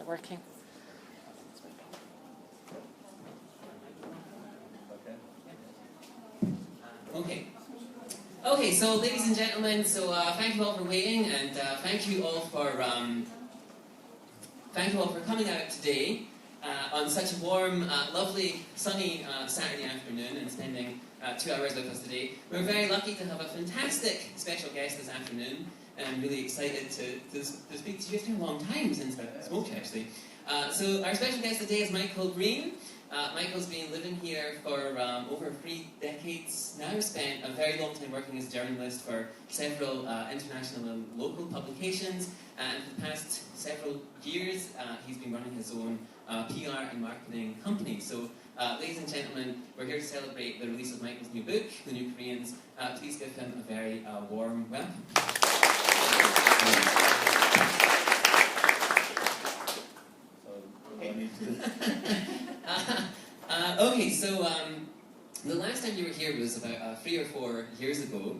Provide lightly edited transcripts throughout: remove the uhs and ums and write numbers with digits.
working. Okay, so ladies and gentlemen, so thank you all for waiting, and thank you all for coming out today on such a warm, lovely, sunny Saturday afternoon and spending 2 hours with us today. We're very lucky to have a fantastic special guest this afternoon, and I'm really excited to speak to you. It's been a long time since I spoke, actually. So our special guest today is Michael Breen. Michael's been living here for over 3 decades now, spent a very long time working as a journalist for several international and local publications, and for the past several years he's been running his own PR and marketing company. So ladies and gentlemen, we're here to celebrate the release of Michael's new book, The New Koreans. Please give him a very warm welcome. Okay, so the last time you were here was about 3 or 4 years ago,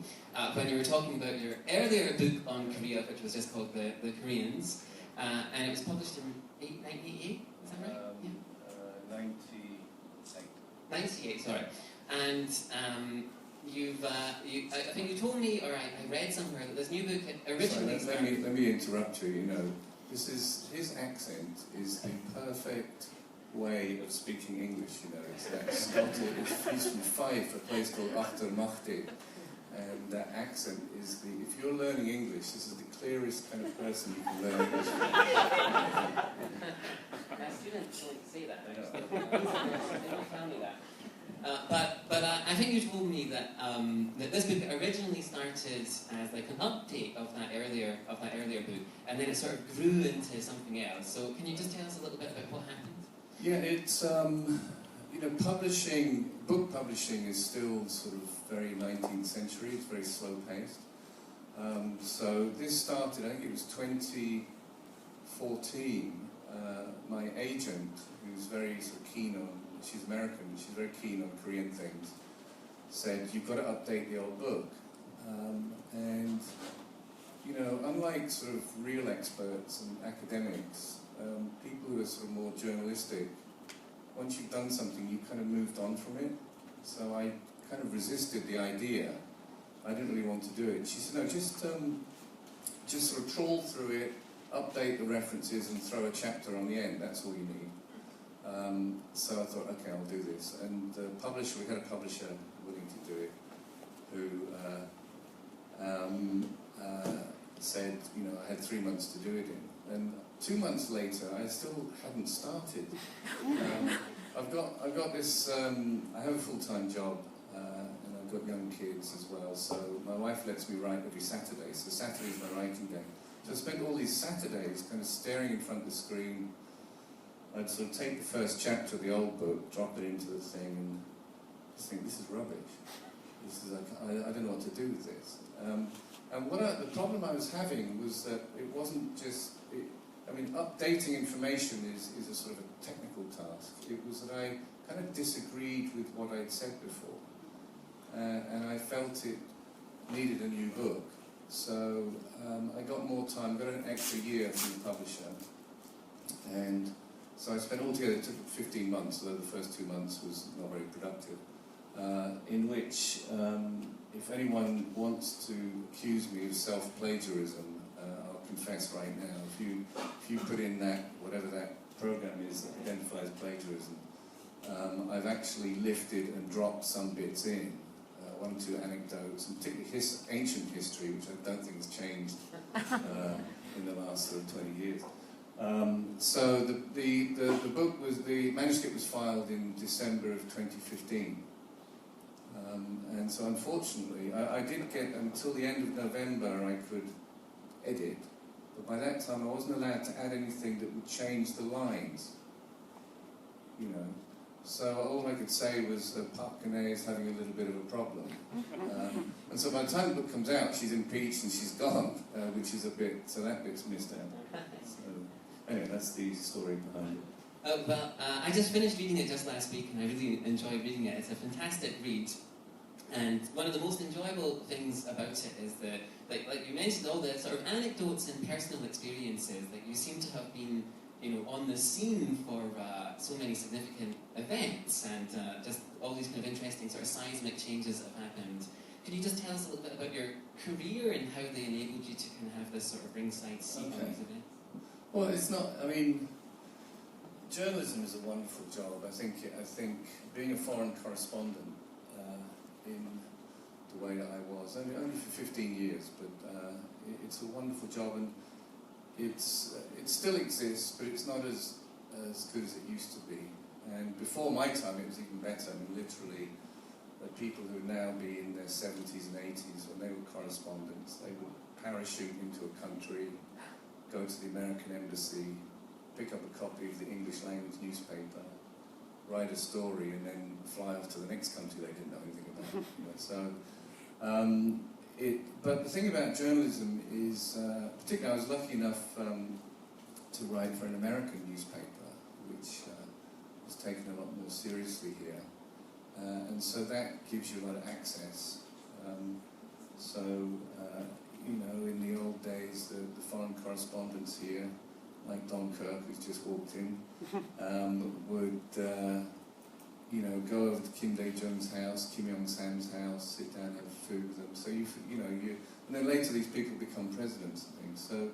when you were talking about your earlier book on Korea, which was just called The Koreans, and it was published in 1998, is that right? Yeah. 98. 98, sorry. And I think you told me, or I read somewhere, that this new book had originally... Sorry, let me interrupt you, you know. His accent is the perfect way of speaking English, you know. It's that Scottish, he's from Fife, a place called Achtermachtig, and that accent is the, if you're learning English, this is the clearest kind of person you can learn English from. My students don't say that, actually. They don't tell me that. But I think you told me that that this book originally started as like an update of that earlier book, and then it sort of grew into something else. So can you just tell us a little bit about what happened? Yeah, it's you know, book publishing is still sort of very 19th century. It's very slow paced. So this started, I think it was 2014. My agent, who's very sort of keen on, she's American, she's very keen on Korean things, said, you've got to update the old book. And, you know, unlike sort of real experts and academics, people who are sort of more journalistic, once you've done something, you kind of moved on from it. So I kind of resisted the idea. I didn't really want to do it. She said, no, just sort of trawl through it, update the references and throw a chapter on the end, that's all you need. So I thought, okay, I'll do this. And we had a publisher willing to do it, who said, you know, I had 3 months to do it in. And 2 months later, I still hadn't started. I've got this, I have a full-time job, and I've got young kids as well, so my wife lets me write every Saturday, so Saturday's my writing day. So I spent all these Saturdays kind of staring in front of the screen. I'd sort of take the first chapter of the old book, drop it into the thing, and just think, this is rubbish. This is like, I don't know what to do with this. And the problem I was having was that it wasn't just, I mean, updating information is a sort of a technical task. It was that I kind of disagreed with what I'd said before. And I felt it needed a new book. So I got more time, got an extra year from the publisher. And so I spent altogether, it took 15 months, although the first 2 months was not very productive, in which, if anyone wants to accuse me of self-plagiarism, I'll confess right now, if you put in that, whatever that program is that identifies plagiarism, I've actually lifted and dropped some bits in, 1 or 2 anecdotes, and particularly ancient history, which I don't think has changed in the last sort of 20 years. So the book was, the manuscript was filed in December of 2015. And so unfortunately, I did get, until the end of November I could edit, but by that time I wasn't allowed to add anything that would change the lines, you know. So all I could say was that Park Geun-hye is having a little bit of a problem. And so by the time the book comes out, she's impeached and she's gone, which is a bit, so that bit's missed out. So, anyway, that's the story behind it. Well, I just finished reading it just last week, and I really enjoyed reading it. It's a fantastic read. And one of the most enjoyable things about it is like you mentioned, all the sort of anecdotes and personal experiences. Like, you seem to have been on the scene for so many significant events and just all these kind of interesting sort of seismic changes that have happened. Could you just tell us a little bit about your career and how they enabled you to kind of have this sort of ringside seat on these events? Well, it's not. I mean, journalism is a wonderful job. I think being a foreign correspondent in the way that I was, only for 15 years, but it's a wonderful job, and it still exists, but it's not as good as it used to be. And before my time, it was even better. I mean, literally, people who would now be in their 70s and 80s, when they were correspondents, they would parachute into a country, go to the American embassy, pick up a copy of the English language newspaper, write a story, and then fly off to the next country they didn't know anything about. But the thing about journalism is, particularly I was lucky enough to write for an American newspaper, which was taken a lot more seriously here. And so that gives you a lot of access. In the old days, the foreign correspondents here, like Don Kirk, who's just walked in, would go over to Kim Dae-jung's house, Kim Yong-sam's house, sit down and have food with them. So and then later these people become presidents and things. So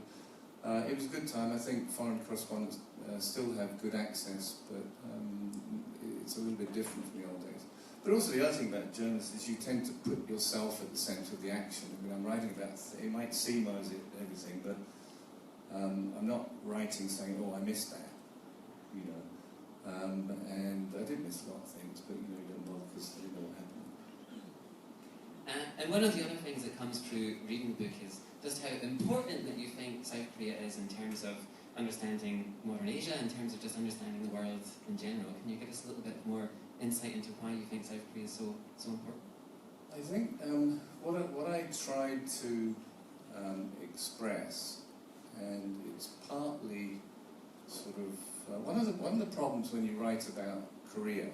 it was a good time. I think foreign correspondents still have good access, but it's a little bit different from the old days. But also the other thing about journalists is you tend to put yourself at the centre of the action. I mean, I'm writing about, it might seem as everything, but I'm not writing saying, oh, I missed that, and I did miss a lot of things, but you don't bother because I didn't know what happened. And one of the other things that comes through reading the book is just how important that you think South Korea is in terms of understanding modern Asia, in terms of just understanding the world in general. Can you give us a little bit more insight into why you think South Korea is so important? I think what I tried to express, and it's partly sort of one of the problems when you write about Korea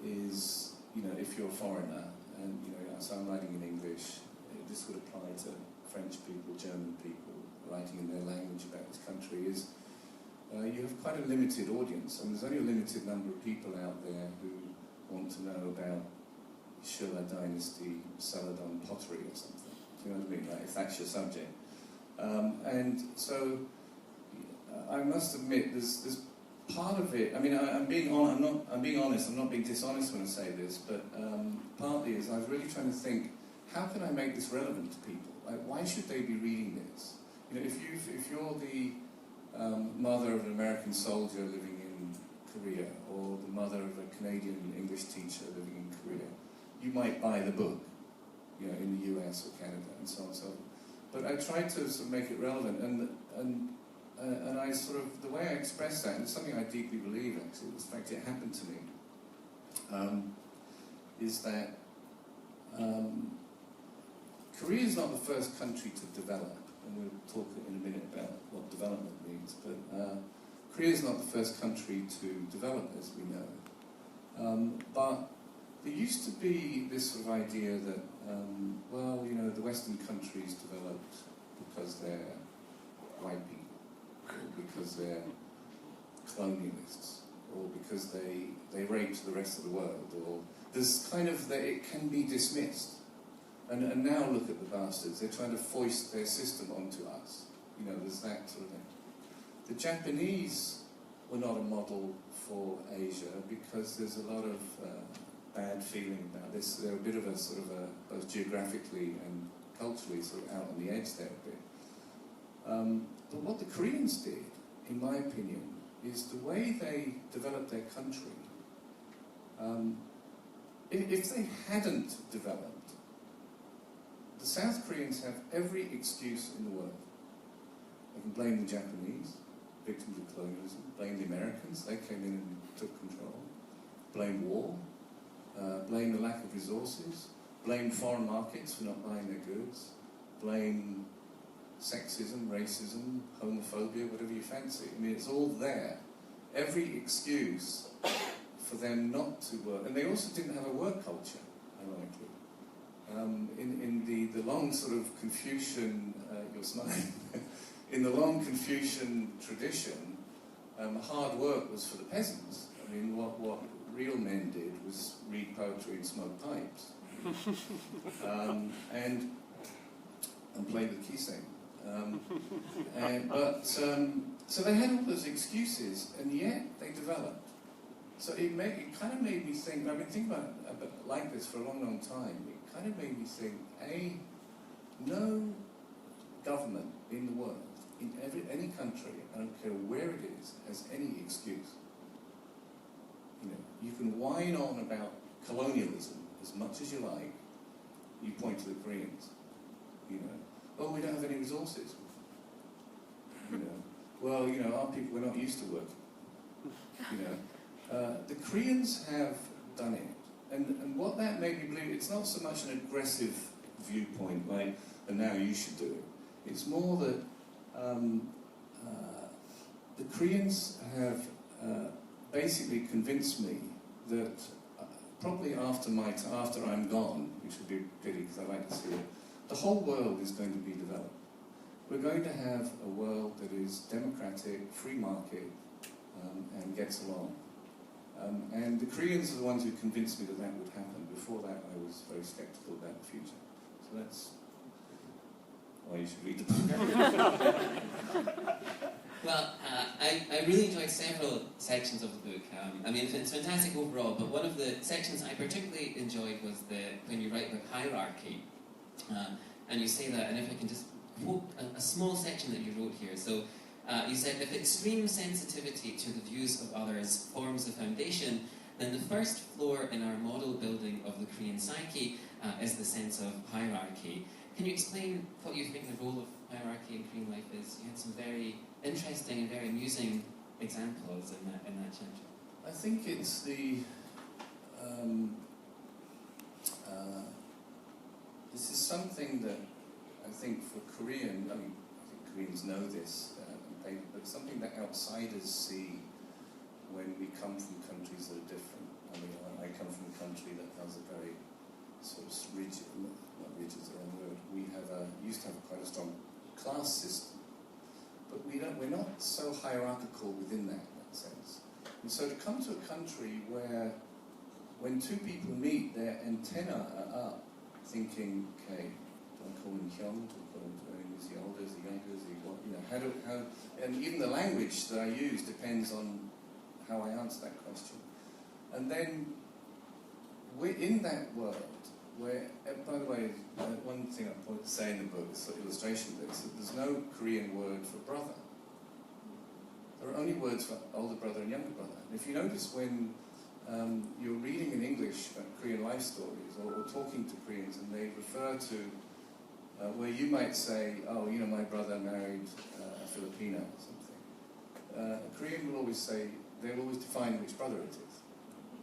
is if you're a foreigner and so I'm writing in English, this would apply to French people, German people writing in their language about this country, is you have quite a limited audience, and there's only a limited number of people out there who want to know about Shilla Dynasty, Celadon pottery or something. Do you know what I mean? Like, if that's your subject. And so I must admit, there's part of it. I mean, I'm being honest. I'm not being dishonest when I say this, but partly is I was really trying to think, how can I make this relevant to people? Like, why should they be reading this? If you're the mother of an American soldier living in Korea, or the mother of a Canadian English teacher living in Korea, you might buy the book, in the US or Canada, and so on and so forth. But I tried to sort of make it relevant, and I sort of, the way I express that, and it's something I deeply believe actually, in fact it happened to me, is that Korea is not the first country to develop, and we'll talk in a minute about what development means, but Korea is not the first country to develop, as we know. But there used to be this sort of idea that, the Western countries developed because they're white people, or because they're colonialists, or because they raped the rest of the world, or there's kind of, it can be dismissed. And now look at the bastards, they're trying to foist their system onto us. There's that sort of thing. The Japanese were not a model for Asia because there's a lot of bad feeling about this. They're a bit of a sort of both geographically and culturally sort of out on the edge there a bit. But what the Koreans did, in my opinion, is the way they developed their country. If they hadn't developed, the South Koreans have every excuse in the world. They can blame the Japanese, victims of colonialism, blame the Americans, they came in and took control, blame war, blame the lack of resources, blame foreign markets for not buying their goods, blame sexism, racism, homophobia, whatever you fancy. I mean, it's all there. Every excuse for them not to work. And they also didn't have a work culture, ironically. In the long sort of Confucian, you're smiling, in the long Confucian tradition, hard work was for the peasants. I mean, what real men did was read poetry and smoke pipes, and play with kiseng. So they had all those excuses, and yet they developed. So it kind of made me think. I've been thinking about like this for a long, long time. It kind of made me think: no government in the world, in any country, I don't care where it is, has any excuse. You know, you can whine on about colonialism as much as you like. You point to the Koreans. You know, oh, we don't have any resources. You know, well, you know, our people, we're not used to working. You know, the Koreans have done it, and what that made me believe, it's not so much an aggressive viewpoint like, and now you should do it. It's more that the Koreans have basically convinced me that probably after I'm gone, which would be a pity because I like to see it, the whole world is going to be developed. We're going to have a world that is democratic, free market, and gets along. And the Koreans are the ones who convinced me that that would happen. Before that, I was very sceptical about the future. So that's why you should read the book. Well, I really enjoyed several sections of the book. I mean, it's fantastic overall, but one of the sections I particularly enjoyed was when you write about hierarchy. And you say that, and if I can just quote a small section that you wrote here. So you said, if extreme sensitivity to the views of others forms the foundation, then the first floor in our model building of the Korean psyche is the sense of hierarchy. Can you explain what you think the role of hierarchy in Korean life is? You had some very interesting and very amusing examples in that chapter. I think it's the this is something that I think for Korean, I mean, I think Koreans know this, but something that outsiders see when we come from countries that are different. I mean, I come from a country that has a very sort of rigid, not rigid is the wrong word, we used to have quite a strong class system, but we're not so hierarchical within that in that sense. And so to come to a country where when two people meet, their antennae are up, thinking, okay, do I call him Hyung? Do I call him, is he older, is he younger, is he what? You know, and even the language that I use depends on how I answer that question. And then we're in that world where, by the way, one thing I want to say in the book, this illustration of this, that there's no Korean word for brother. There are only words for older brother and younger brother. And if you notice when you're reading in English Korean life stories or talking to Koreans and they refer to where you might say, oh, you know, my brother married a Filipino or something. A Korean will always say, they'll always define which brother it is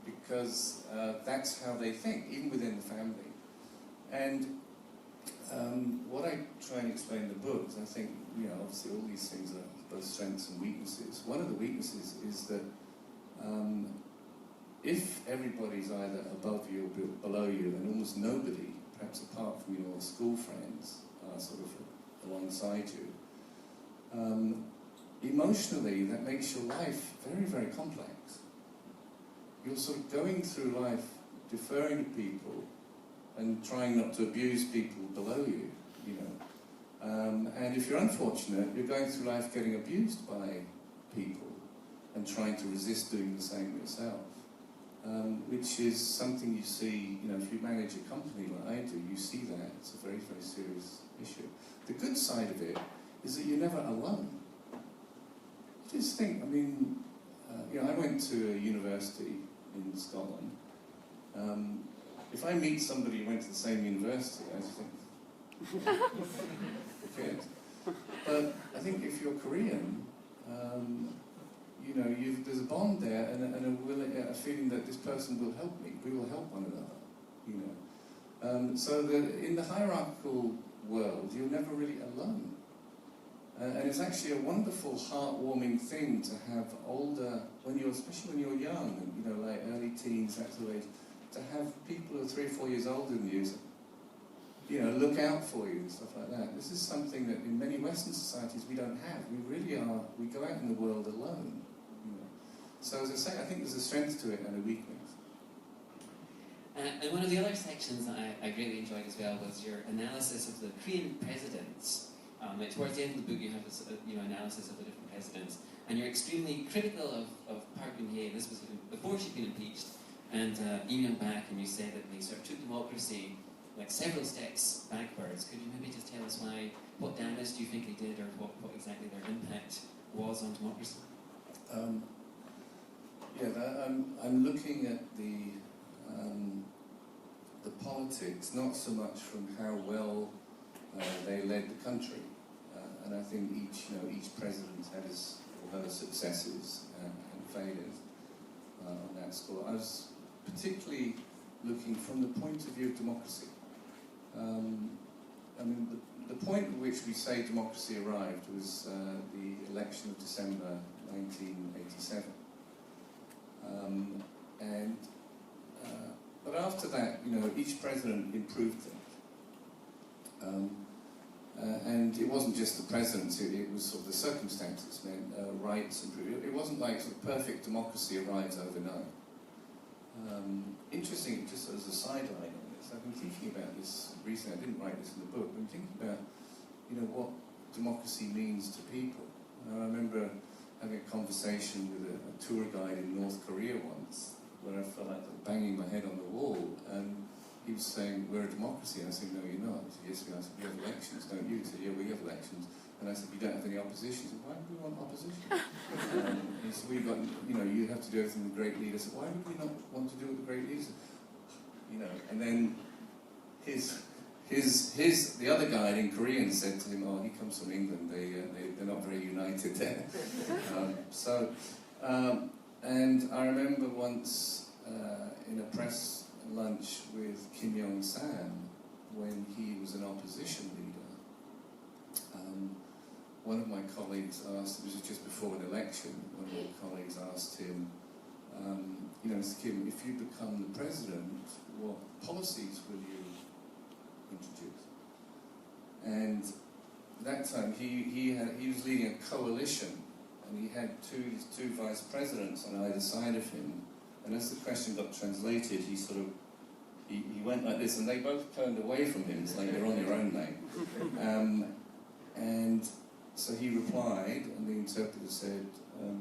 because that's how they think, even within the family. And what I try and explain in the book is I think, you know, obviously all these things are both strengths and weaknesses. One of the weaknesses is that if everybody's either above you or below you, and almost nobody, perhaps apart from your school friends, are sort of alongside you, emotionally that makes your life very, very complex. You're sort of going through life deferring to people and trying not to abuse people below you, you know. And if you're unfortunate, you're going through life getting abused by people and trying to resist doing the same yourself. Which is something you see, you know, if you manage a company like I do, you see that. It's a very, very serious issue. The good side of it is that you're never alone. Just think, I mean, you know, I went to a university in Scotland. If I meet somebody who went to the same university, I just think, good. But I think if you're Korean, you know, there's a bond there and a feeling that this person will help me. We will help one another, you know. So that in the hierarchical world, you're never really alone. And it's actually a wonderful, heartwarming thing to have older, especially when you're young, you know, like early teens, that sort of age, to have people who are 3 or 4 years older than you. look out for you and stuff like that. This is something that in many Western societies we don't have. We really are, we go out in the world alone. So as I say, I think there's a strength to it and a weakness. And one of the other sections that I greatly enjoyed as well was your analysis of the Korean presidents. Towards the end of the book you have this analysis of the different presidents, and you're extremely critical of Park Geun-hye. This was before she'd been impeached, and Lee Myung-bak, and you say that they sort of took democracy like several steps backwards. Could you maybe just tell us what damage do you think they did, or what exactly their impact was on democracy? I'm looking at the politics, not so much from how well they led the country, and I think each president had his or her successes and failures on that score. I was particularly looking from the point of view of democracy. The point at which we say democracy arrived was the election of December 1987. But after that, each president improved things. And it wasn't just the presidency, it was sort of the circumstances meant rights improved. It wasn't like sort of perfect democracy arrives overnight. Interesting, just as a sideline on this, I've been thinking about this recently. I didn't write this in the book, but I'm thinking about, what democracy means to people. I remember having a conversation with a tour guide in North Korea once, where I felt like banging my head on the wall, and he was saying, we're a democracy. And I said, no, you're not. He said, yes, we are. I said, we have elections, don't you? He said, yeah, we have elections. And I said, you don't have any opposition. He said, why do we want opposition? He said, we've got, you have to do everything with great leaders. I said, why would we not want to do it with great leaders? And then the other guy in Korean said to him, oh, he comes from England, they're not very united there. And I remember once in a press lunch with Kim Yong-sam, when he was an opposition leader, one of my colleagues asked, it was just before an election, one of my colleagues asked him, Mr. Kim, if you become the president, what policies will you introduce? And at that time he was leading a coalition, and he had two vice presidents on either side of him. And as the question got translated, he went like this, and they both turned away from him. It's like, you're on your own, mate. And so he replied, and the interpreter said,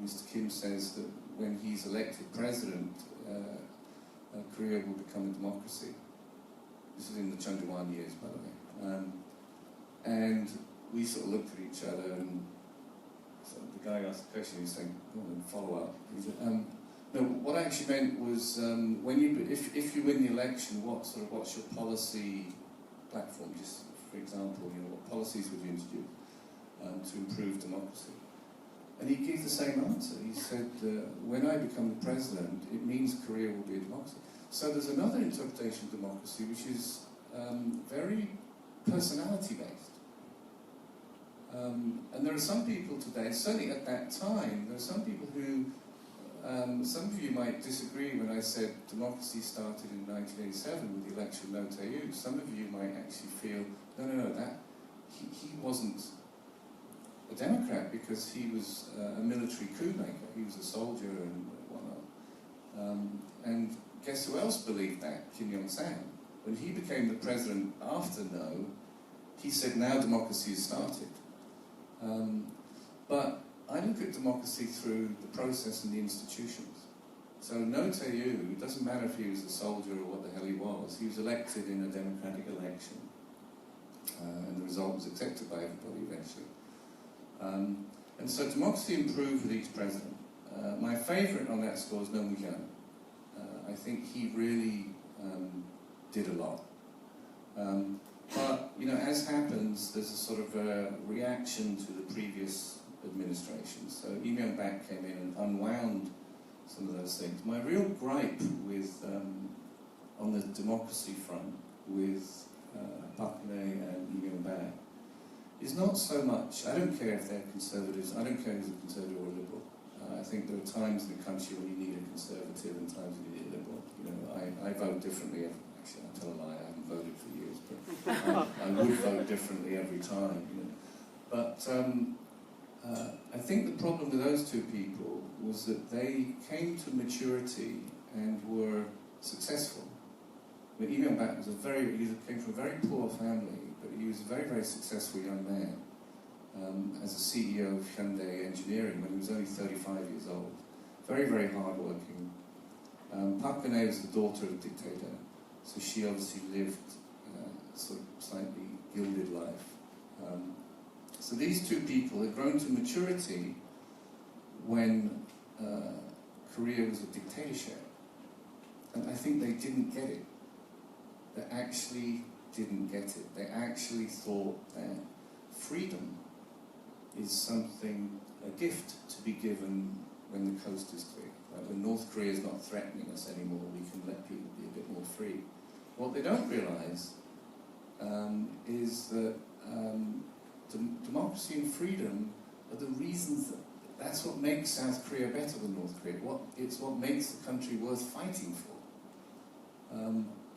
Mr. Kim says that when he's elected president, Korea will become a democracy. This is in the Chundewan years, by the way. And we sort of looked at each other, and so the guy asked the question, he was saying, go on, follow up. He said, no, what I actually meant was, if you win the election, what's your policy platform? Just for example, what policies would you introduce to improve democracy? And he gave the same answer. He said, when I become the president, it means Korea will be a democracy. So there's another interpretation of democracy which is very personality-based. And there are some people today, certainly at that time, there are some people who, some of you might disagree when I said democracy started in 1987 with the election of No Tae-yul. Some of you might actually feel, no, that he wasn't a Democrat because he was a military coup maker. He was a soldier and whatnot. And guess who else believed that? Kim Yong-sam. When he became the president after No, he said, now democracy has started. But I look at democracy through the process and the institutions. So No Tae-yul, it doesn't matter if he was a soldier or what the hell he was elected in a democratic election. And the result was accepted by everybody eventually. And so democracy improved with each president. My favourite on that score is No Mu-hyun. I think he really did a lot. But, as happens, there's a sort of a reaction to the previous administration. So Lee Myung-bak came in and unwound some of those things. My real gripe with, on the democracy front, with Park Geun-hye and Lee Myung-bak is not so much, I don't care if they're conservatives, I don't care who's a conservative or a liberal. I think there are times in the country when you need a conservative and times when you need a liberal. I vote differently actually. I tell a lie, I haven't voted for years, but I would vote differently every time. You know. But I think the problem with those two people was that they came to maturity and were successful. I mean, Lee Myung-bak he came from a very poor family, but he was a very, very successful young man as a CEO of Hyundai Engineering when he was only 35 years old. Very, very hardworking. Park Geun-hye was the daughter of a dictator, so she obviously lived sort of slightly gilded life. So these two people had grown to maturity when Korea was a dictatorship. And I think they didn't get it. They actually didn't get it. They actually thought that freedom is something, a gift to be given when the coast is clear. Like when North Korea is not threatening us anymore, we can let people be a bit more free. What they don't realise is that democracy and freedom are the reasons that's what makes South Korea better than North Korea. It's what makes the country worth fighting for.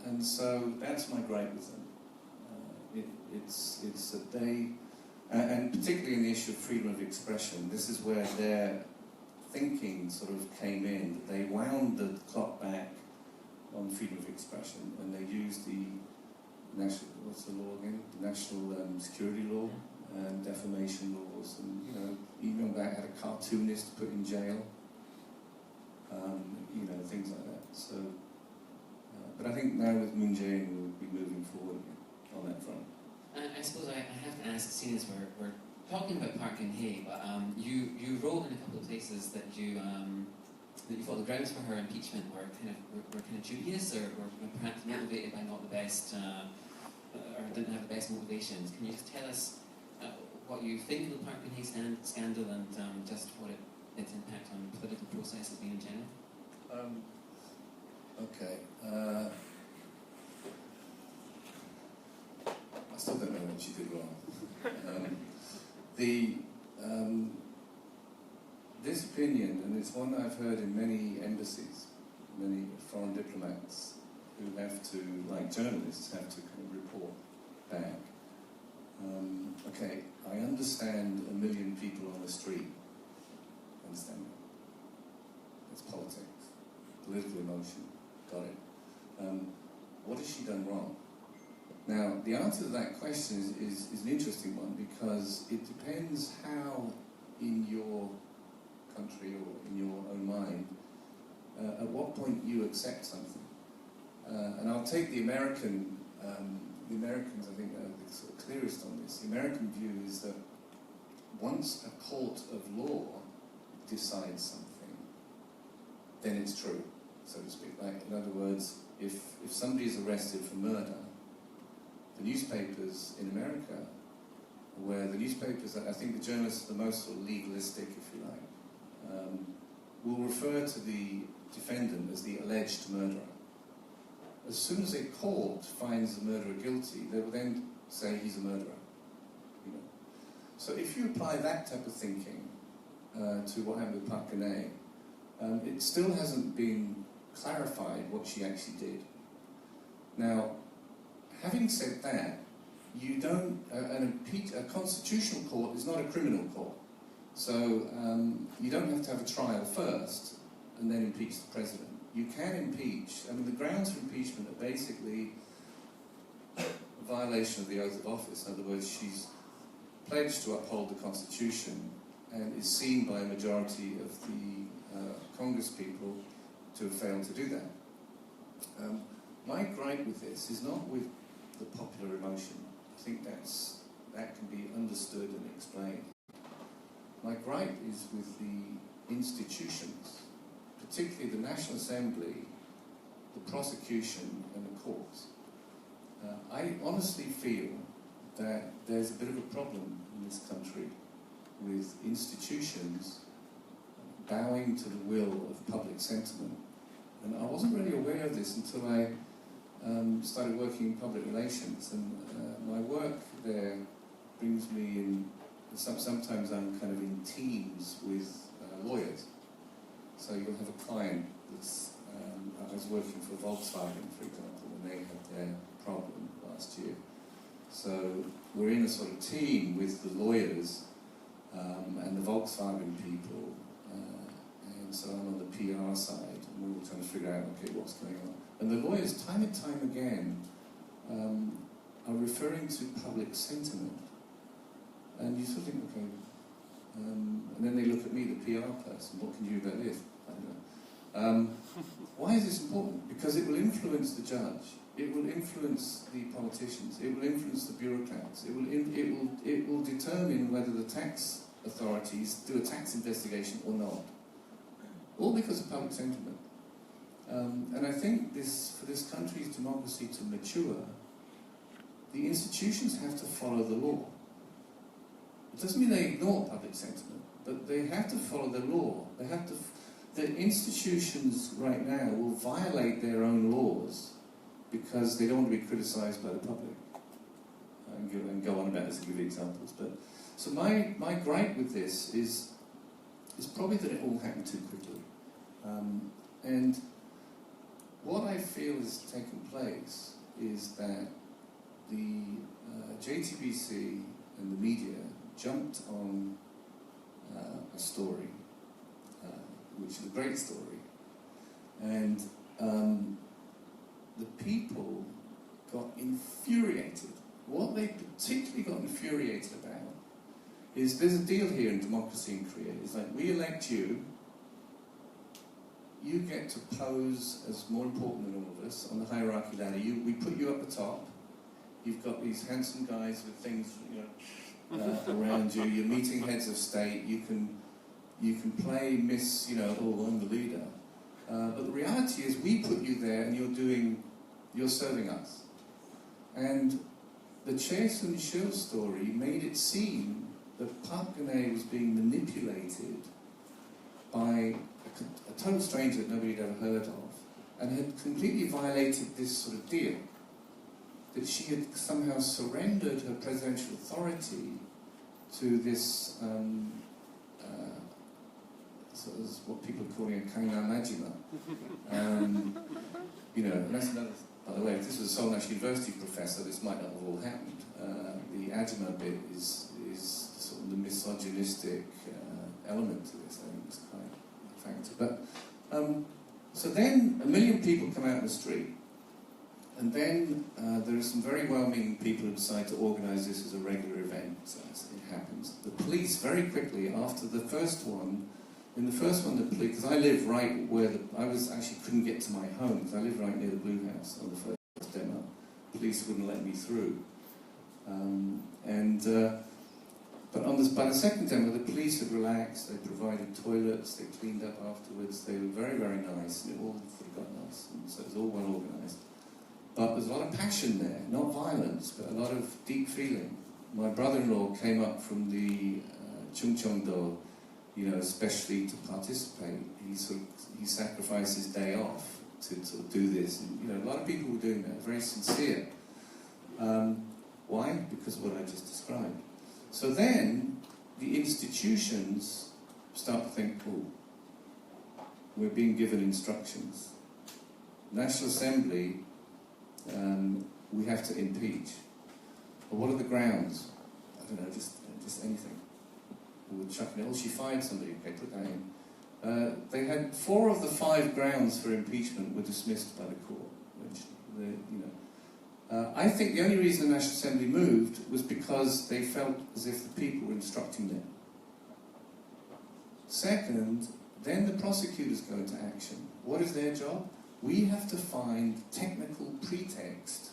And so that's my gripe with them. It's that they, and particularly in the issue of freedom of expression, this is where their thinking sort of came in. They wound the clock back on freedom of expression, and they used the national, what's the law again? The national security law and defamation laws, and you know, even back had a cartoonist put in jail, you know, things like that. So, but I think now with Moon Jae-in we'll be moving forward on that front. I suppose I have to ask, seeing as we're talking about Park Geun-hye, but you wrote in a couple of places that you thought the grounds for her impeachment were kind of dubious, or perhaps motivated by not the best, or didn't have the best motivations. Can you just tell us what you think of the Park Geun-hye scandal and just what its impact on political process has been in general? Okay. I still don't know what she did wrong. This opinion, and it's one that I've heard in many embassies, many foreign diplomats who have to, like journalists, have to kind of report back. Okay, I understand 1 million people on the street. I understand that. It's politics, political emotion. Got it. What has she done wrong? Now, the answer to that question is an interesting one, because it depends how, in your country or in your own mind, at what point you accept something. And I'll take the Americans, I think, are the sort of clearest on this. The American view is that once a court of law decides something, then it's true, so to speak. Like, in other words, if somebody is arrested for murder, the newspapers in America, where the newspapers, I think the journalists are the most sort of legalistic, if you like, will refer to the defendant as the alleged murderer. As soon as a court finds the murderer guilty, they will then say he's a murderer. You know? So if you apply that type of thinking to what happened with Park Geun-hye, it still hasn't been clarified what she actually did. Now, having said that, you don't, a constitutional court is not a criminal court. So you don't have to have a trial first and then impeach the president. You can impeach. I mean, the grounds for impeachment are basically a violation of the oath of office. In other words, she's pledged to uphold the Constitution and is seen by a majority of the Congress people to have failed to do that. My gripe with this is not with the popular emotion. I think that can be understood and explained. My gripe is with the institutions, particularly the National Assembly, the prosecution and the courts. I honestly feel that there's a bit of a problem in this country with institutions bowing to the will of public sentiment. And I wasn't really aware of this until I started working in public relations, and my work there brings me in. Sometimes I'm kind of in teams with lawyers. So you'll have a client that's, I was working for Volkswagen, for example, when they had their problem last year. So we're in a sort of team with the lawyers and the Volkswagen people, and so I'm on the PR side, and we're all trying to figure out, okay, what's going on. And the lawyers, time and time again, are referring to public sentiment. And you sort of think, okay, and then they look at me, the PR person, what can you do about this? I don't know. Why is this important? Because it will influence the judge, it will influence the politicians, it will influence the bureaucrats, it will determine whether the tax authorities do a tax investigation or not. All because of public sentiment. And I think for this country's democracy to mature, the institutions have to follow the law. It doesn't mean they ignore public sentiment, but they have to follow the law. The institutions right now will violate their own laws because they don't want to be criticised by the public. And go on about this and give examples. But so my gripe with this is probably that it all happened too quickly. And what I feel has taken place is that the JTBC and the media jumped on a story, which is a great story, and the people got infuriated. What they particularly got infuriated about is there's a deal here in democracy in Korea. It's like, we elect you, you get to pose as more important than all of us on the hierarchy ladder. We put you up the top. You've got these handsome guys with things, around you. You're meeting heads of state. You can play Miss, oh, I'm the leader. But the reality is, we put you there, and you're serving us. And the Chae Soon-sil story made it seem that Park Geun-hye was being manipulated by a total stranger that nobody had ever heard of, and had completely violated this sort of deal. That she had somehow surrendered her presidential authority to this, sort of what people are calling a Kangnam Majima. And that's another, by the way, if this was a Seoul National University professor, this might not have all happened. The Ajima bit is sort of the misogynistic element to this. I think it's quite a factor. But, so then 1 million people come out in the street. And then there are some very well-meaning people who decide to organise this as a regular event, as it happens. The police, very quickly, after the first one, the police, because I live right where I actually couldn't get to my home, because I live right near the Blue House on the first demo. Police wouldn't let me through. But by the second demo, the police had relaxed, they provided toilets, they cleaned up afterwards, they were very, very nice, and it all sort of got nice, and so it was all well organised. But there's a lot of passion there, not violence, but a lot of deep feeling. My brother-in-law came up from the Chungcheongdo, especially to participate. He sacrificed his day off to sort of do this. And, a lot of people were doing that, very sincere. Why? Because of what I just described. So then, the institutions start to think, oh, we're being given instructions. National Assembly, we have to impeach. But what are the grounds? I don't know, just anything. We were chucking it. Oh, she fired somebody. Okay, put that in. They had 4 of the 5 grounds for impeachment were dismissed by the court. I think the only reason the National Assembly moved was because they felt as if the people were instructing them. Second, then the prosecutors go into action. What is their job? We have to find technical pretext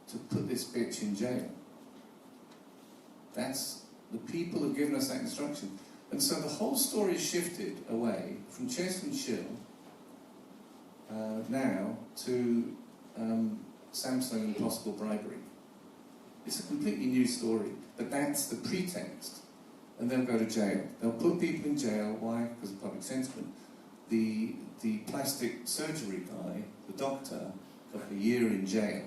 to put this bitch in jail. That's the people who've given us that instruction. And so the whole story is shifted away from Chae Soon-sil now to Samsung and possible bribery. It's a completely new story, but that's the pretext. And they'll go to jail. They'll put people in jail. Why? Because of public sentiment. The plastic surgery guy, the doctor, got a year in jail.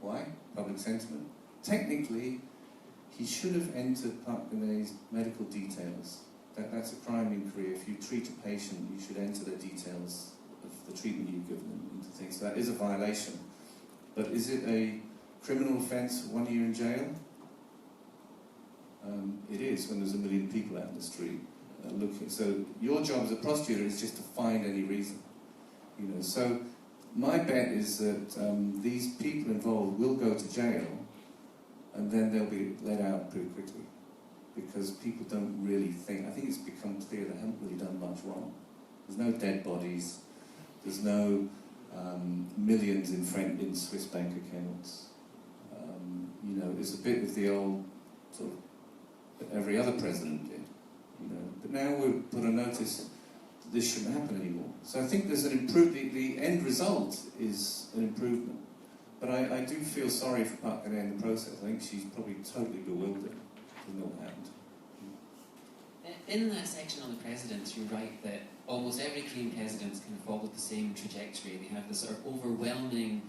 Why? Public sentiment. Technically, he should have entered Park Geun-hye's medical details. That's a crime in Korea. If you treat a patient, you should enter their details the treatment you've given them into things. That is a violation. But is it a criminal offence, 1 year in jail? It is, when there's 1 million people out in the street looking. So your job as a prosecutor is just to find any reason. You know, so my bet is that these people involved will go to jail, and then they'll be let out pretty quickly, because people don't really think. I think it's become clear they haven't really done much wrong. There's no dead bodies. There's no millions in Swiss bank accounts. You know, it's a bit of the old sort of that every other president did. You know, but now we've put a notice that this shouldn't happen anymore. So I think there's an improvement. The end result is an improvement. But I do feel sorry for Park Geun-hye in the process. I think she's probably totally bewildered. Doesn't know what happened. In that section on the presidents, you write that almost every Korean president kind of followed the same trajectory. They have this sort of overwhelming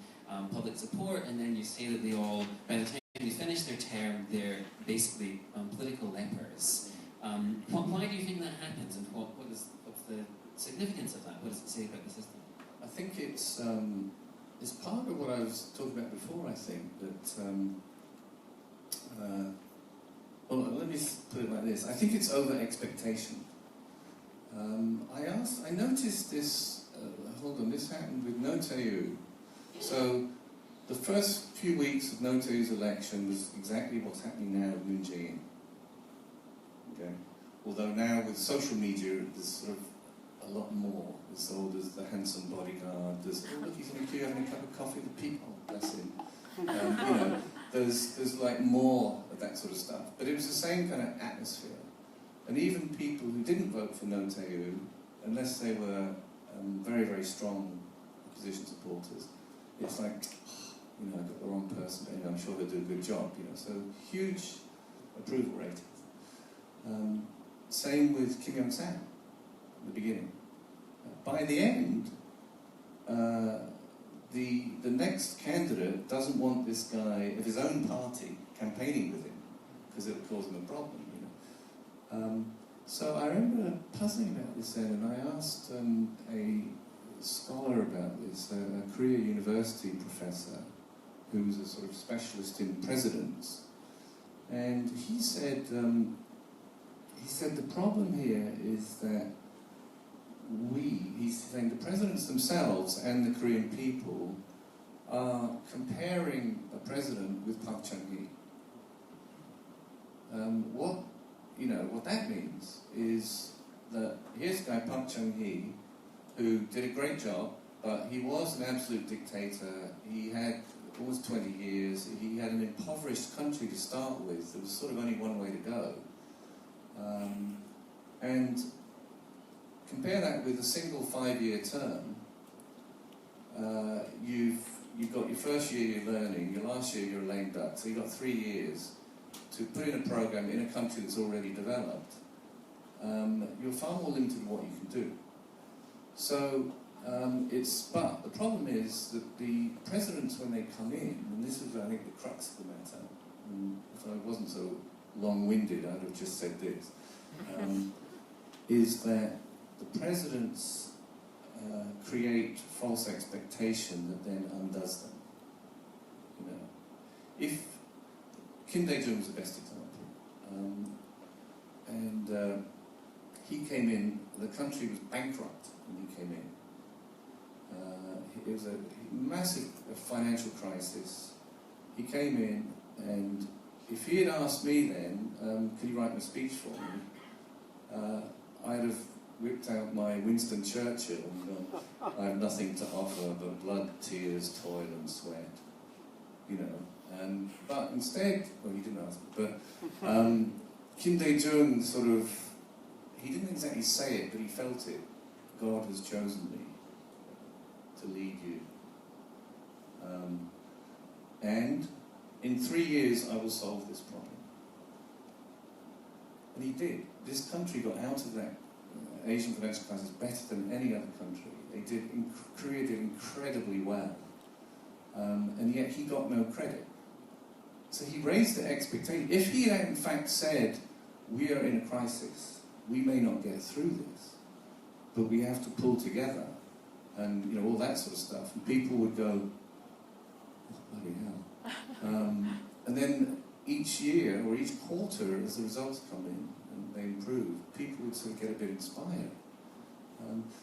public support, and then you say that they all, by the time they finish their term, they're basically political lepers. Why do you think that happens, and what's the significance of that? What does it say about the system? I think it's part of what I was talking about before. I think that. Well, let me put it like this. I think it's over-expectation. I noticed this, hold on, this happened with No Tae-woo. So, the first few weeks of No Tae-woo's election was exactly what's happening now with Moon Jae-in. Okay? Although now with social media, there's sort of a lot more. There's the handsome bodyguard, there's, oh look, he's in a queue having a cup of coffee with people, bless him. You know, there's like more of that sort of stuff. But it was the same kind of atmosphere. And even people who didn't vote for No Tae-woo, unless they were very, very strong opposition supporters, it's like, you know, I got the wrong person, but anyway, I'm sure they'll do a good job, you know. So huge approval ratings. Same with Kim Young-sam at the beginning. By the end, the next candidate doesn't want this guy of his own party campaigning with him, because it would cause him a problem, you know. So I remember puzzling about this then, and I asked a scholar about this, a Korea University professor, who's a sort of specialist in presidents, and he said the problem here is that he's saying the presidents themselves and the Korean people are comparing a president with Park Chung-hee. What that means is that here's a guy, Park Chung-hee, who did a great job, but he was an absolute dictator. He had almost 20 years. He had an impoverished country to start with. There was sort of only one way to go. And compare that with a single 5-year term. You've got your first year you're learning, your last year you're a lame duck, so you've got 3 years to put in a program in a country that's already developed. You're far more limited in what you can do. So but the problem is that the presidents, when they come in, and this is I think the crux of the matter, and if I wasn't so long-winded I'd have just said this, is that the presidents create false expectation that then undoes them. You know, if Kim Dae-jung was the best example, and he came in, the country was bankrupt when he came in. It was a massive financial crisis. He came in, and if he had asked me then, could you write me a speech for me, I'd have whipped out my Winston Churchill and gone, I have nothing to offer but blood, tears, toil and sweat. You know, but instead, well, he didn't ask me, but Kim Dae-jung sort of, he didn't exactly say it, but he felt it. God has chosen me to lead you. And in 3 years I will solve this problem. And he did. This country got out of that Asian financial crisis better than any other country. Korea did incredibly well. And yet he got no credit. So he raised the expectation. If he had in fact said, we are in a crisis, we may not get through this, but we have to pull together, and you know, all that sort of stuff. And people would go, oh, bloody hell. And then each year or each quarter, as the results come in and they improve, people would sort of get a bit inspired.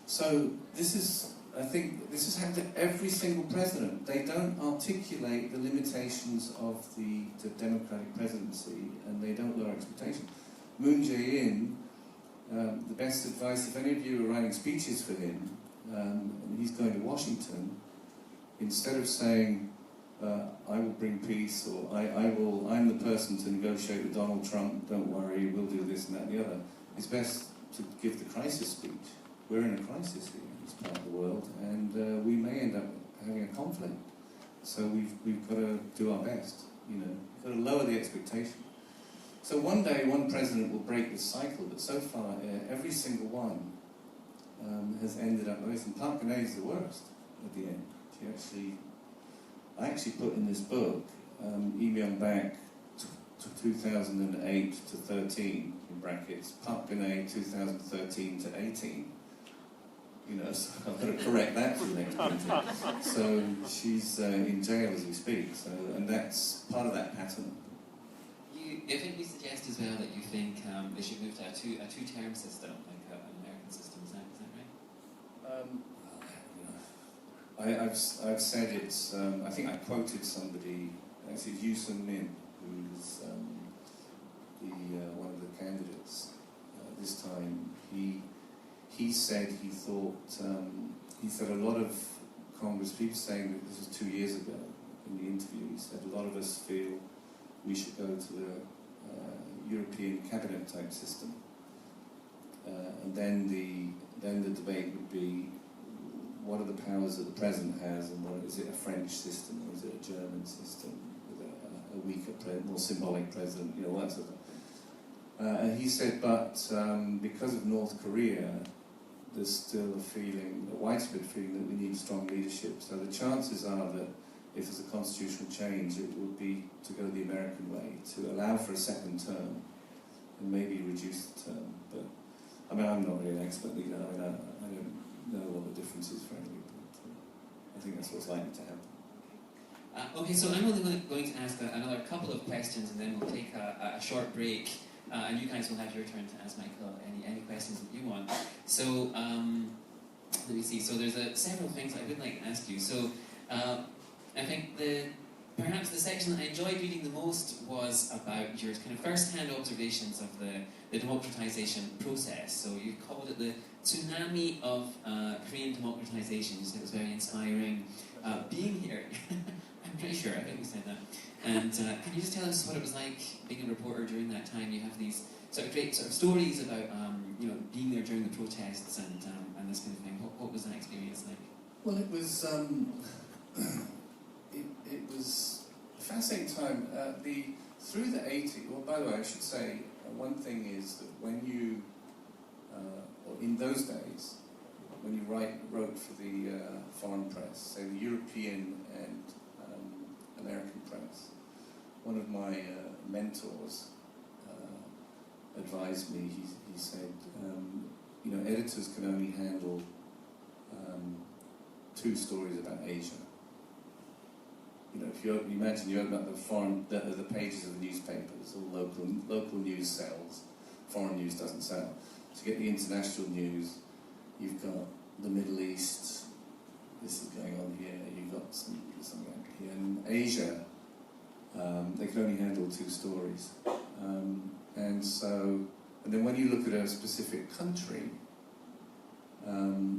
So this is, I think, this has happened to every single president. They don't articulate the limitations of the democratic presidency, and they don't lower expectations. Moon Jae-in, the best advice, if any of you are writing speeches for him, and he's going to Washington, instead of saying, I will bring peace, or I'm the person to negotiate with Donald Trump, don't worry, we'll do this and that and the other, it's best to give the crisis speech. We're in a crisis here in this part of the world, and we may end up having a conflict. So we've got to do our best, you know, we've got to lower the expectation. So one day, one president will break this cycle, but so far, every single one has ended up worse. And Park Geun-hye is the worst at the end. I actually put in this book, Lee Myung-bak, 2008 to 13, in brackets, Park Geun-hye 2013 to 18. You know, so I've got to correct that for the next printing. So she's in jail as we speak, so, and that's part of that pattern. I think you suggest as well that you think they should move to a two-term system, like an American system. Is that right? I've said it's. I think I quoted somebody. Actually, Yoo Sun-min, who's one of the candidates this time. He said he thought a lot of Congress people saying that this was 2 years ago in the interview. He said a lot of us feel we should go to the European cabinet type system, and then the debate would be what are the powers that the president has, and what is it, a French system or is it a German system with a weaker, more symbolic president, you know, all that sort of thing. And he said, but because of North Korea, there's still a widespread feeling that we need strong leadership. So the chances are that if there's a constitutional change, it would be to go the American way, to allow for a second term and maybe reduce the term. But I mean, I'm not really an expert leader. I mean, I don't know what the difference is for anybody. But I think that's what's likely to happen. Okay, so I'm only going to ask another couple of questions, and then we'll take a short break, and you guys will have your turn to ask Michael any questions that you want. So let me see. So there's several things I would like to ask you. So I think perhaps the section that I enjoyed reading the most was about your kind of first-hand observations of the democratization process. So you called it the tsunami of Korean democratization. You said it was very inspiring. Being here, I'm pretty sure, I think you said that. And can you just tell us what it was like being a reporter during that time? You have these sort of great sort of stories about being there during the protests and this kind of thing. What was that experience like? Well, it was it was a fascinating time. Through the 80s. Well, by the way, I should say one thing is that when you or in those days, when you wrote for the foreign press, say the European and American press, one of my mentors advised me. He said, editors can only handle 2 stories about Asia. You know, if you imagine you open up the pages of the newspapers, all local news sells, foreign news doesn't sell. To get the international news, you've got the Middle East, this is going on here, you've got something going on here. And Asia, they can only handle 2 stories. And then when you look at a specific country,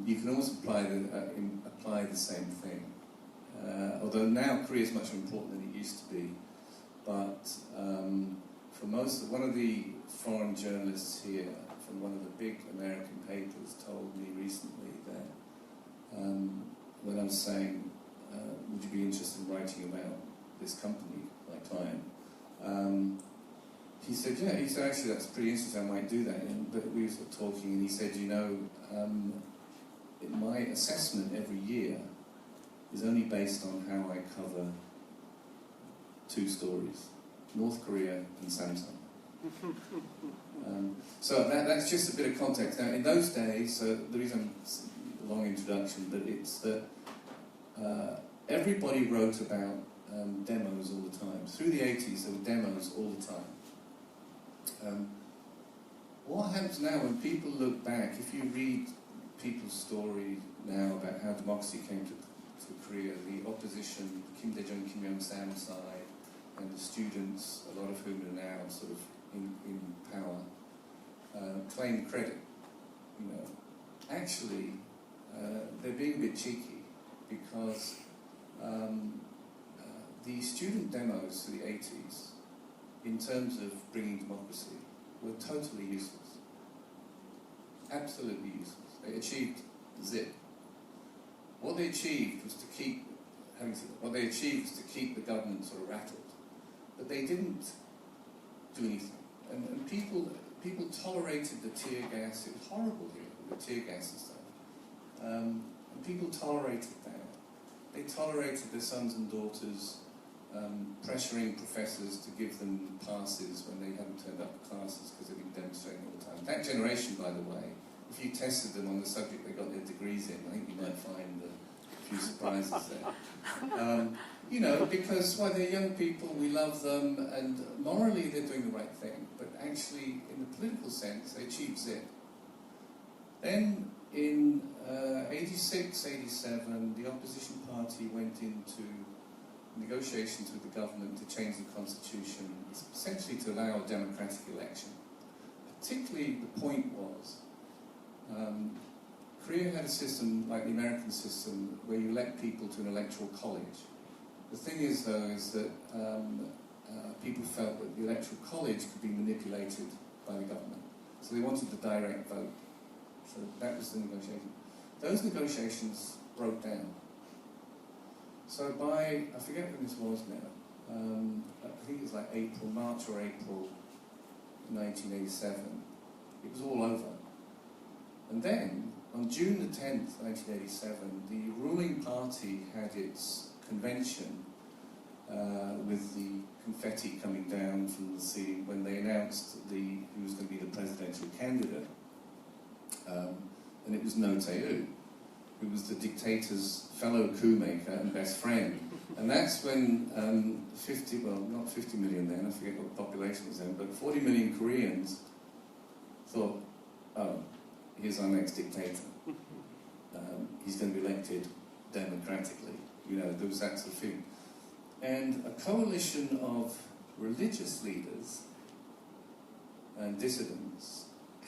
you can always apply the same thing. Although now Korea is much more important than it used to be, but for one of the foreign journalists here from one of the big American papers told me recently that when I was saying, would you be interested in writing about this company, my client? He said, yeah. He said, actually, that's pretty interesting. I might do that. But we were sort of talking, and he said, my assessment every year is only based on how I cover 2 stories, North Korea and Samsung. So that's just a bit of context. Now, in those days, the reason I'm long introduction, but it's that everybody wrote about demos all the time. Through the 80s, there were demos all the time. What happens now when people look back, if you read people's story now about how democracy came to Korea, the opposition, Kim Dae-jung, Kim Young-sam side, and the students, a lot of whom are now sort of in power, claim credit. You know, actually, they're being a bit cheeky because the student demos of the 80s, in terms of bringing democracy, were totally useless. Absolutely useless. They achieved zip. What they achieved was to keep, the government sort of rattled. But they didn't do anything. And people tolerated the tear gas. It was horrible here, the tear gas and stuff. And people tolerated that. They tolerated their sons and daughters pressuring professors to give them passes when they hadn't turned up to classes because they'd been demonstrating all the time. That generation, by the way, if you tested them on the subject they got their degrees in, I think you might find a few surprises there. You know, because while they're young people, we love them, and morally they're doing the right thing, but actually, in the political sense, they achieved zip. Then, in 86, 87, the opposition party went into negotiations with the government to change the constitution, essentially to allow a democratic election. Particularly, the point was, Korea had a system like the American system where you elect people to an electoral college. The thing is, though, is that people felt that the electoral college could be manipulated by the government. So they wanted the direct vote. So that was the negotiation. Those negotiations broke down. So by, I forget when this was now, I think it was like March or April 1987, it was all over. And then, on June the 10th, 1987, the ruling party had its convention with the confetti coming down from the ceiling when they announced who was going to be the presidential candidate. And it was No Tae-woo, who was the dictator's fellow coup maker and best friend. And that's when not 50 million then, I forget what the population was then, but 40 million Koreans thought, oh, here's our next dictator. He's going to be elected democratically. You know, there was that sort of feeling. And a coalition of religious leaders and dissidents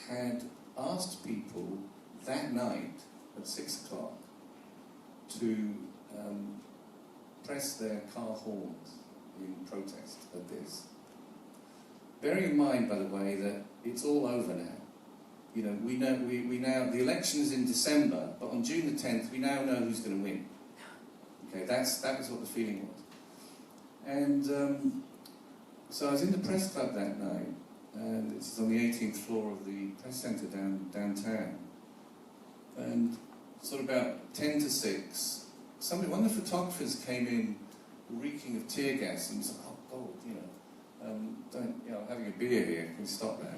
had asked people that night at 6 o'clock to press their car horns in protest at this. Bearing in mind, by the way, that it's all over now. You know, we now, the election is in December, but on June the 10th, we now know who's going to win. Okay, that was what the feeling was. And so I was in the press club that night, and it's on the 18th floor of the press centre downtown. And sort of about 10 to 6, one of the photographers came in reeking of tear gas and was like, oh God, you know, I'm having a beer here, can you stop that?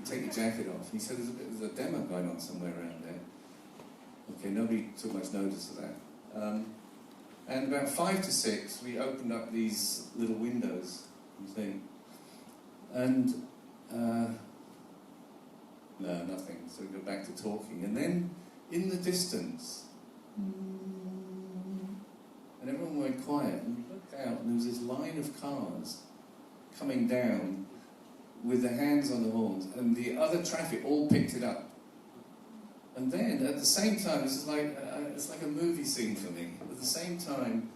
Take your jacket off. And he said, there's a demo going on somewhere around there. Okay, nobody took much notice of that. And about 5 to 6, we opened up these little windows thing. And no, nothing. So we go back to talking. And then in the distance, and everyone went quiet, and we looked out, and there was this line of cars coming down with their hands on the horns, and the other traffic all picked it up. And then, at the same time, it's like a movie scene for me. At the same time,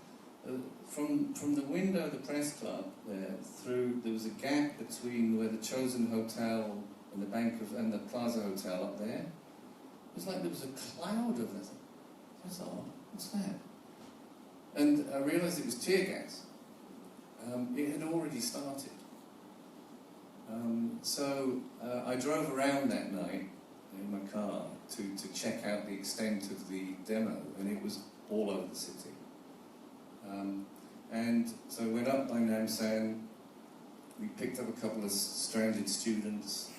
from the window of the press club there was a gap between where the Chosen Hotel and the Plaza Hotel up there. It was like there was a cloud of it. I thought, what's that? And I realised it was tear gas. It had already started. So I drove around that night in my car to check out the extent of the demo, and it was all over the city. And so I went up by Namsan. We picked up a couple of stranded students.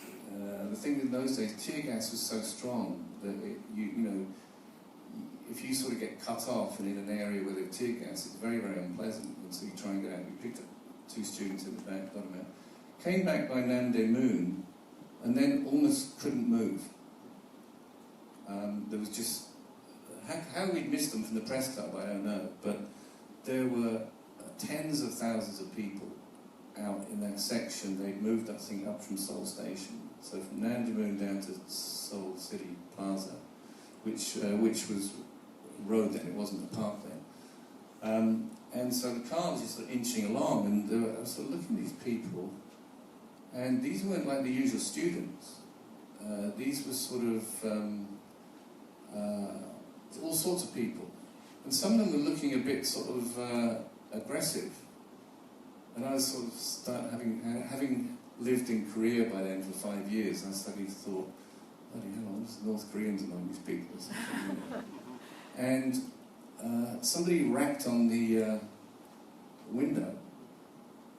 The thing in those days, tear gas was so strong that if you sort of get cut off and in an area where there's tear gas, it's very, very unpleasant. And so you try and get out. We picked up 2 students in the back, got them out. Came back by Namdae Moon, and then almost couldn't move. There was just... How we'd missed them from the press club, I don't know, but there were tens of thousands of people out in that section. They'd moved, I think, up from Seoul Station, so from Namdae Moon down to Seoul City Plaza, which was a road then, it wasn't a park then. And so the car was just sort of inching along, and I was sort of looking at these people, and these weren't like the usual students. These were sort of all sorts of people, and some of them were looking a bit sort of aggressive. And I was sort of having lived in Korea by then for 5 years, I suddenly thought, bloody hell, there's North Koreans among these people or something. And somebody rapped on the window.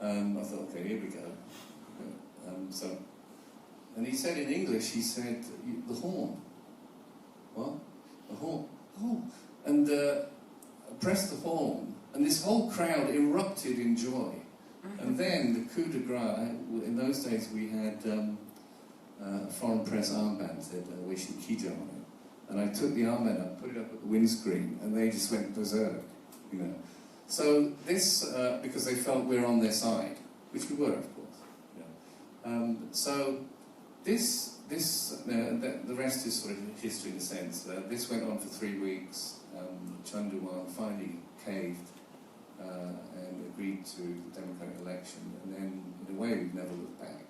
I thought, okay, here we go. And he said in English, he said, the horn. What? The horn. Oh. And I pressed the horn, and this whole crowd erupted in joy. And then the coup de grace, in those days we had a foreign press armband that said Weishin Kijo on it. And I took the armband up, put it up at the windscreen, and they just went berserk, you know. So this, because they felt we're on their side, which we were, of course. Yeah. So the rest is sort of history in a sense. This went on for 3 weeks. Chanduwan finally caved and agreed to the democratic election, and then in a way we've never looked back.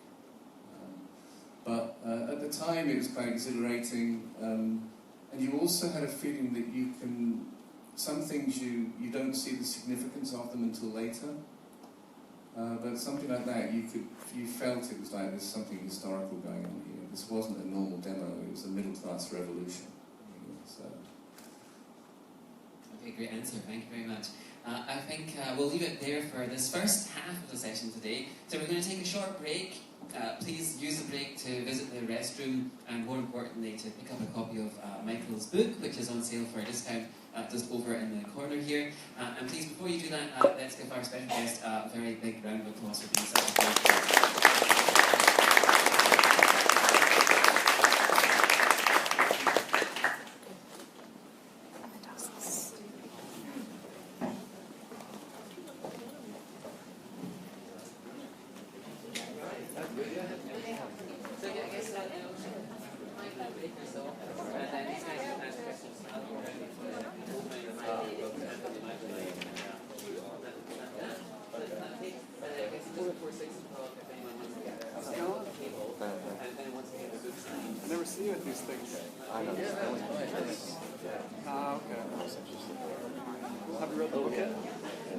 But at the time it was quite exhilarating, and you also had a feeling that you can, some things you don't see the significance of them until later, but something like that you felt it was like there's something historical going on here. This wasn't a normal demo, it was a middle class revolution. So. Okay, great answer, thank you very much. I think we'll leave it there for this first half of the session today. So we're going to take a short break. Please use the break to visit the restroom, and more importantly to pick up a copy of Michael's book, which is on sale for a discount just over in the corner here. And please, before you do that, let's give our special guest a very big round of applause for being such a great. I never see you at these things. I know. Okay. Have you read the book yet?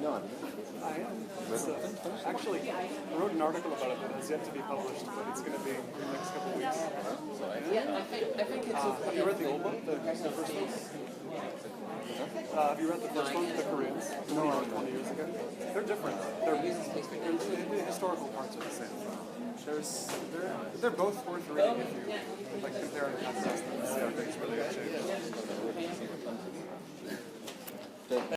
No. I am. Actually, I wrote an article about it that has yet to be published, but it's going to be in the next couple of weeks. I think it's have you read the old book, the first one? Have you read the first one, The Koreans? No, 20 years ago? They're different. The historical parts are the same. They're both worth reading if you compare and contrast them and see how things really have changed.